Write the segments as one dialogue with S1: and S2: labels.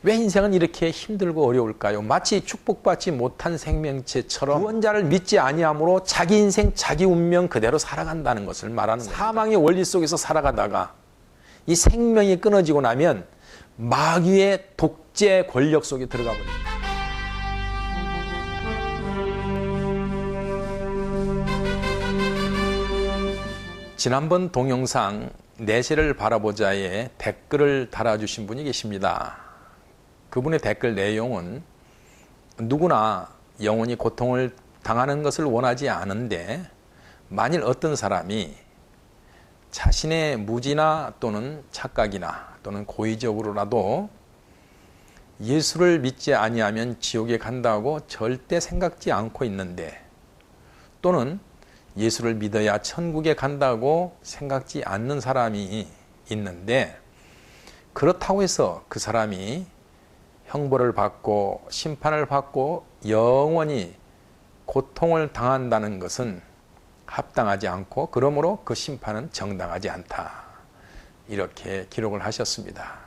S1: 왜 인생은 이렇게 힘들고 어려울까요? 마치 축복받지 못한 생명체처럼 구원자를 믿지 아니함으로 자기 인생, 자기 운명 그대로 살아간다는 것을 말하는 거예요. 사망의 원리 속에서 살아가다가 이 생명이 끊어지고 나면 마귀의 독재 권력 속에 들어가 버립니다. 지난번 동영상 내세를 바라보자에 댓글을 달아주신 분이 계십니다. 그분의 댓글 내용은 누구나 영원히 고통을 당하는 것을 원하지 않은데 만일 어떤 사람이 자신의 무지나 또는 착각이나 또는 고의적으로라도 예수를 믿지 아니하면 지옥에 간다고 절대 생각지 않고 있는데 또는 예수를 믿어야 천국에 간다고 생각지 않는 사람이 있는데 그렇다고 해서 그 사람이 형벌을 받고 심판을 받고 영원히 고통을 당한다는 것은 합당하지 않고 그러므로 그 심판은 정당하지 않다. 이렇게 기록을 하셨습니다.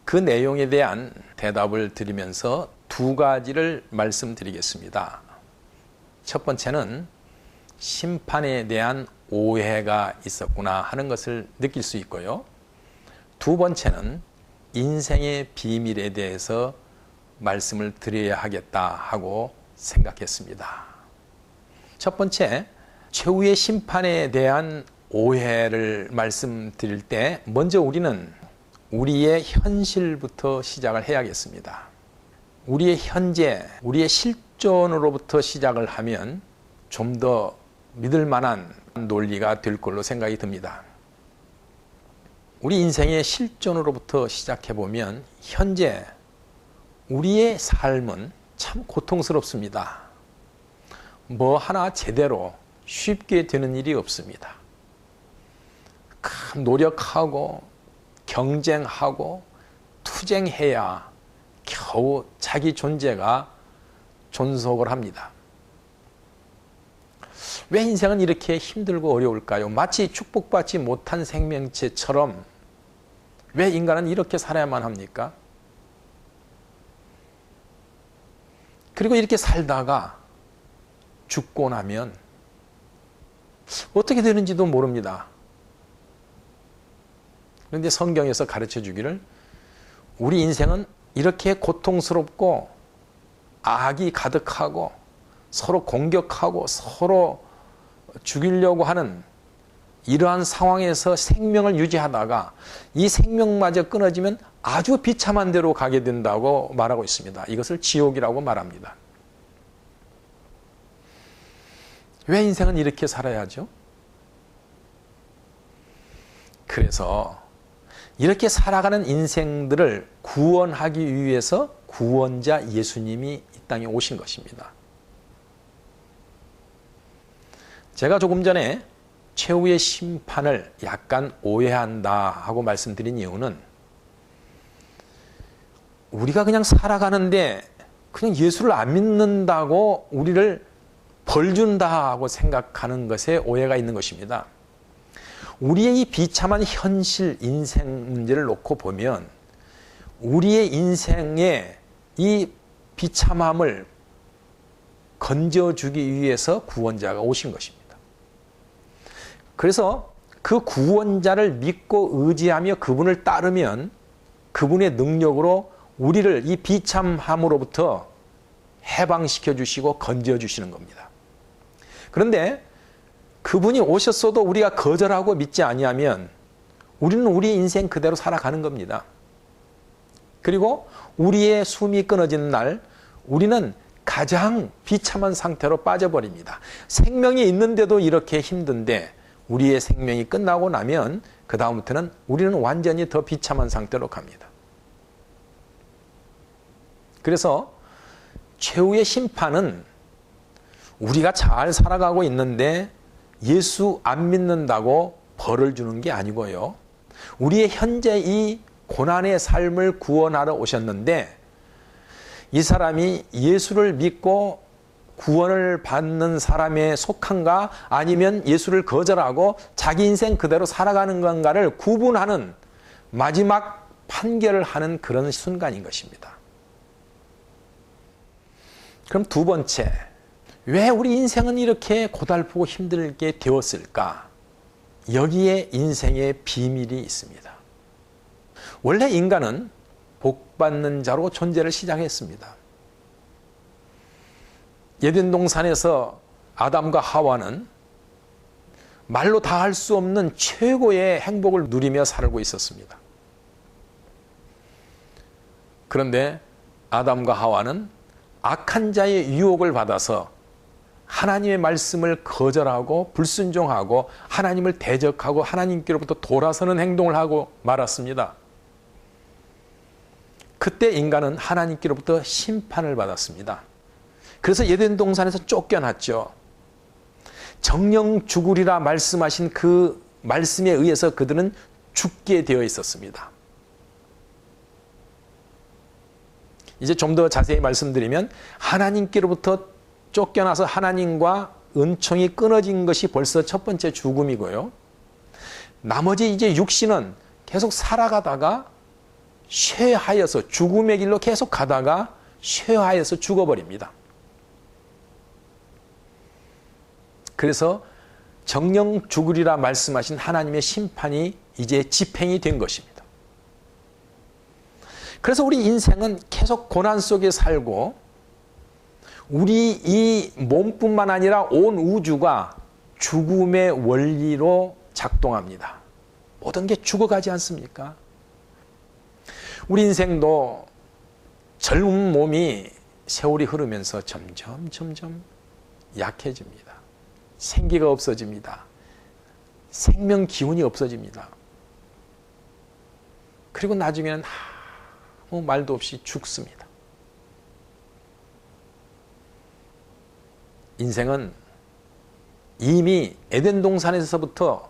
S1: 그 내용에 대한 대답을 드리면서 두 가지를 말씀드리겠습니다. 첫 번째는 심판에 대한 오해가 있었구나 하는 것을 느낄 수 있고요. 두 번째는 인생의 비밀에 대해서 말씀을 드려야 하겠다 하고 생각했습니다. 첫 번째, 최후의 심판에 대한 오해를 말씀드릴 때 먼저 우리는 우리의 현실부터 시작을 해야겠습니다. 우리의 현재, 우리의 실존으로부터 시작을 하면 좀 더 믿을 만한 논리가 될 걸로 생각이 듭니다. 우리 인생의 실존으로부터 시작해보면 현재 우리의 삶은 참 고통스럽습니다. 뭐 하나 제대로 쉽게 되는 일이 없습니다. 큰 노력하고 경쟁하고 투쟁해야 겨우 자기 존재가 존속을 합니다. 왜 인생은 이렇게 힘들고 어려울까요? 마치 축복받지 못한 생명체처럼 왜 인간은 이렇게 살아야만 합니까? 그리고 이렇게 살다가 죽고 나면 어떻게 되는지도 모릅니다. 그런데 성경에서 가르쳐 주기를 우리 인생은 이렇게 고통스럽고 악이 가득하고 서로 공격하고 서로 죽이려고 하는 이러한 상황에서 생명을 유지하다가 이 생명마저 끊어지면 아주 비참한 데로 가게 된다고 말하고 있습니다. 이것을 지옥이라고 말합니다. 왜 인생은 이렇게 살아야죠? 그래서 이렇게 살아가는 인생들을 구원하기 위해서 구원자 예수님이 이 땅에 오신 것입니다. 제가 조금 전에 최후의 심판을 약간 오해한다 하고 말씀드린 이유는 우리가 그냥 살아가는데 그냥 예수를 안 믿는다고 우리를 벌 준다 하고 생각하는 것에 오해가 있는 것입니다. 우리의 이 비참한 현실 인생 문제를 놓고 보면 우리의 인생의 이 비참함을 건져주기 위해서 구원자가 오신 것입니다. 그래서 그 구원자를 믿고 의지하며 그분을 따르면 그분의 능력으로 우리를 이 비참함으로부터 해방시켜 주시고 건져 주시는 겁니다. 그런데 그분이 오셨어도 우리가 거절하고 믿지 아니하면 우리는 우리 인생 그대로 살아가는 겁니다. 그리고 우리의 숨이 끊어지는 날 우리는 가장 비참한 상태로 빠져버립니다. 생명이 있는데도 이렇게 힘든데 우리의 생명이 끝나고 나면 그 다음부터는 우리는 완전히 더 비참한 상태로 갑니다. 그래서 최후의 심판은 우리가 잘 살아가고 있는데 예수 안 믿는다고 벌을 주는 게 아니고요. 우리의 현재 이 고난의 삶을 구원하러 오셨는데 이 사람이 예수를 믿고 구원을 받는 사람에 속한가 아니면 예수를 거절하고 자기 인생 그대로 살아가는 건가를 구분하는 마지막 판결을 하는 그런 순간인 것입니다. 그럼 두 번째, 왜 우리 인생은 이렇게 고달프고 힘들게 되었을까? 여기에 인생의 비밀이 있습니다. 원래 인간은 복받는 자로 존재를 시작했습니다. 에덴 동산에서 아담과 하와는 말로 다 할 수 없는 최고의 행복을 누리며 살고 있었습니다. 그런데 아담과 하와는 악한 자의 유혹을 받아서 하나님의 말씀을 거절하고 불순종하고 하나님을 대적하고 하나님께로부터 돌아서는 행동을 하고 말았습니다. 그때 인간은 하나님께로부터 심판을 받았습니다. 그래서 에덴 동산에서 쫓겨났죠. 정령 죽으리라 말씀하신 그 말씀에 의해서 그들은 죽게 되어 있었습니다. 이제 좀 더 자세히 말씀드리면 하나님께로부터 쫓겨나서 하나님과 은총이 끊어진 것이 벌써 첫 번째 죽음이고요. 나머지 이제 육신은 계속 살아가다가 쇠하여서 죽음의 길로 계속 가다가 쇠하여서 죽어버립니다. 그래서 정령 죽으리라 말씀하신 하나님의 심판이 이제 집행이 된 것입니다. 그래서 우리 인생은 계속 고난 속에 살고 우리 이 몸뿐만 아니라 온 우주가 죽음의 원리로 작동합니다. 모든 게 죽어가지 않습니까? 우리 인생도 젊은 몸이 세월이 흐르면서 점점 약해집니다. 생기가 없어집니다. 생명 기운이 없어집니다. 그리고 나중에는 아무 말도 없이 죽습니다. 인생은 이미 에덴 동산에서부터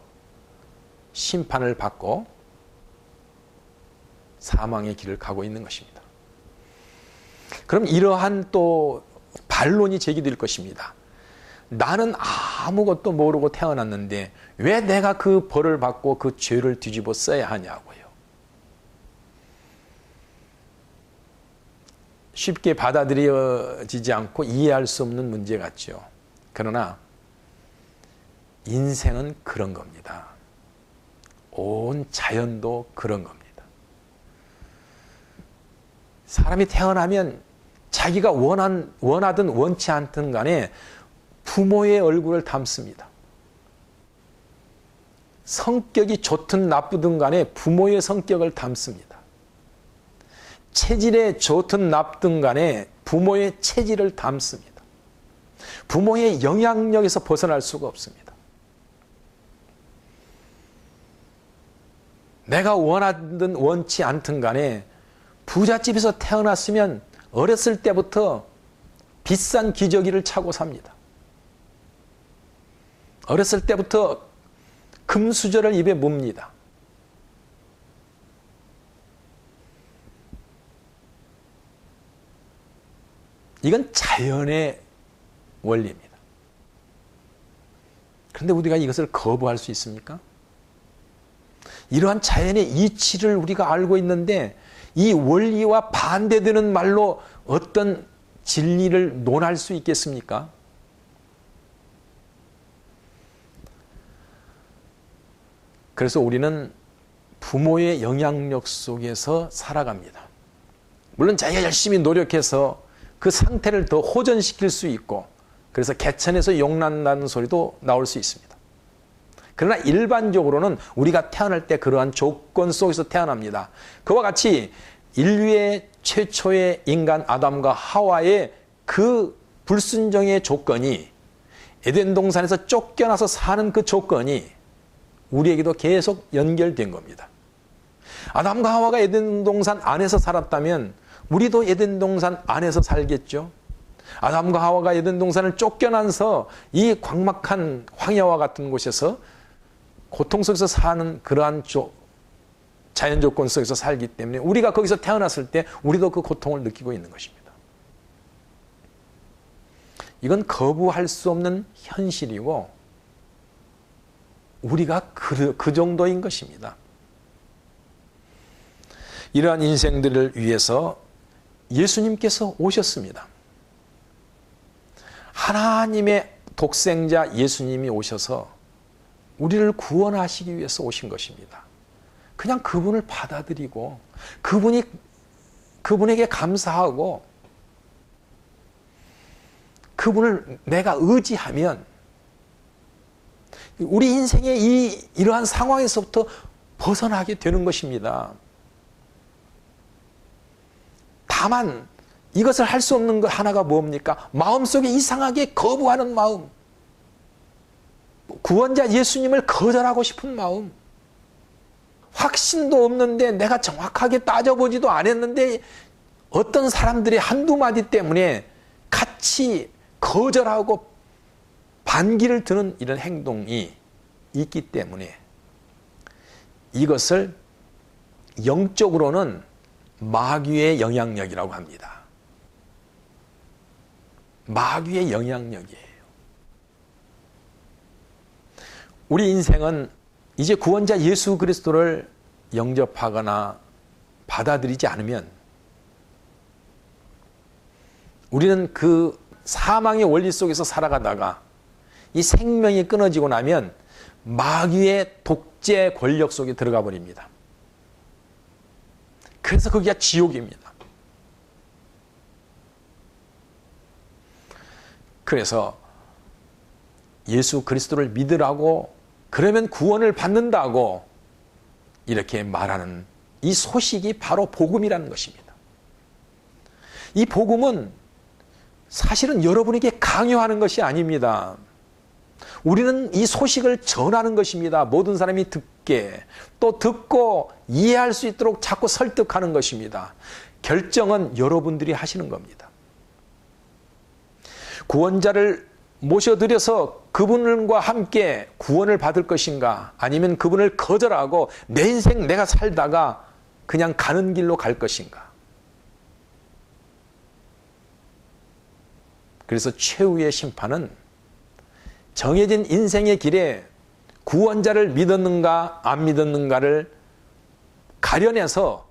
S1: 심판을 받고 사망의 길을 가고 있는 것입니다. 그럼 이러한 또 반론이 제기될 것입니다. 나는 아무것도 모르고 태어났는데 왜 내가 그 벌을 받고 그 죄를 뒤집어 써야 하냐고요. 쉽게 받아들여지지 않고 이해할 수 없는 문제 같죠. 그러나 인생은 그런 겁니다. 온 자연도 그런 겁니다. 사람이 태어나면 자기가 원하든 원치 않든 간에 부모의 얼굴을 닮습니다. 성격이 좋든 나쁘든 간에 부모의 성격을 닮습니다. 체질에 좋든 나쁘든 간에 부모의 체질을 닮습니다. 부모의 영향력에서 벗어날 수가 없습니다. 내가 원하든 원치 않든 간에 부잣집에서 태어났으면 어렸을 때부터 비싼 기저귀를 차고 삽니다. 어렸을 때부터 금수저를 입에 뭅니다. 이건 자연의 원리입니다. 그런데 우리가 이것을 거부할 수 있습니까? 이러한 자연의 이치를 우리가 알고 있는데 이 원리와 반대되는 말로 어떤 진리를 논할 수 있겠습니까? 그래서 우리는 부모의 영향력 속에서 살아갑니다. 물론 자기가 열심히 노력해서 그 상태를 더 호전시킬 수 있고 그래서 개천에서 용난다는 소리도 나올 수 있습니다. 그러나 일반적으로는 우리가 태어날 때 그러한 조건 속에서 태어납니다. 그와 같이 인류의 최초의 인간 아담과 하와의 그 불순종의 조건이 에덴 동산에서 쫓겨나서 사는 그 조건이 우리에게도 계속 연결된 겁니다. 아담과 하와가 에덴 동산 안에서 살았다면 우리도 에덴 동산 안에서 살겠죠. 아담과 하와가 에덴 동산을 쫓겨나서 이 광막한 황야와 같은 곳에서 고통 속에서 사는 그러한 자연 조건 속에서 살기 때문에 우리가 거기서 태어났을 때 우리도 그 고통을 느끼고 있는 것입니다. 이건 거부할 수 없는 현실이고 우리가 그 정도인 것입니다. 이러한 인생들을 위해서 예수님께서 오셨습니다. 하나님의 독생자 예수님이 오셔서 우리를 구원하시기 위해서 오신 것입니다. 그냥 그분을 받아들이고 그분에게 감사하고 그분을 내가 의지하면 우리 인생의 이러한 상황에서부터 벗어나게 되는 것입니다. 다만 이것을 할 수 없는 것 하나가 뭡니까? 마음속에 이상하게 거부하는 마음, 구원자 예수님을 거절하고 싶은 마음, 확신도 없는데 내가 정확하게 따져보지도 않았는데 어떤 사람들의 한두 마디 때문에 같이 거절하고 반기를 드는 이런 행동이 있기 때문에 이것을 영적으로는 마귀의 영향력이라고 합니다. 마귀의 영향력이에요. 우리 인생은 이제 구원자 예수 그리스도를 영접하거나 받아들이지 않으면 우리는 그 사망의 원리 속에서 살아가다가 이 생명이 끊어지고 나면 마귀의 독재 권력 속에 들어가 버립니다. 그래서 거기가 지옥입니다. 그래서 예수 그리스도를 믿으라고 그러면 구원을 받는다고 이렇게 말하는 이 소식이 바로 복음이라는 것입니다. 이 복음은 사실은 여러분에게 강요하는 것이 아닙니다. 우리는 이 소식을 전하는 것입니다. 모든 사람이 듣게, 또 듣고 이해할 수 있도록 자꾸 설득하는 것입니다. 결정은 여러분들이 하시는 겁니다. 구원자를 모셔드려서 그분과 함께 구원을 받을 것인가, 아니면 그분을 거절하고 내 인생 내가 살다가 그냥 가는 길로 갈 것인가. 그래서 최후의 심판은 정해진 인생의 길에 구원자를 믿었는가 안 믿었는가를 가려내서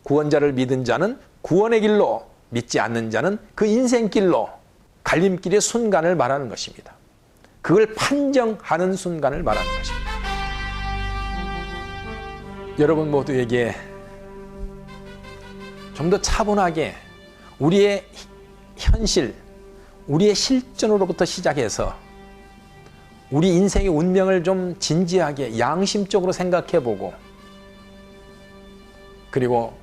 S1: 구원자를 믿은 자는 구원의 길로, 믿지 않는 자는 그 인생길로, 갈림길의 순간을 말하는 것입니다. 그걸 판정하는 순간을 말하는 것입니다. 여러분 모두에게 좀 더 차분하게 우리의 현실, 우리의 실존으로부터 시작해서 우리 인생의 운명을 좀 진지하게 양심적으로 생각해보고, 그리고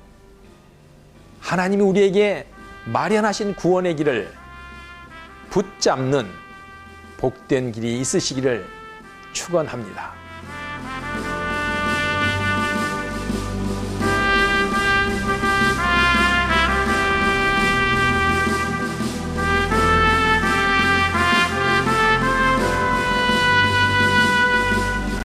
S1: 하나님이 우리에게 마련하신 구원의 길을 붙잡는 복된 길이 있으시기를 축원합니다.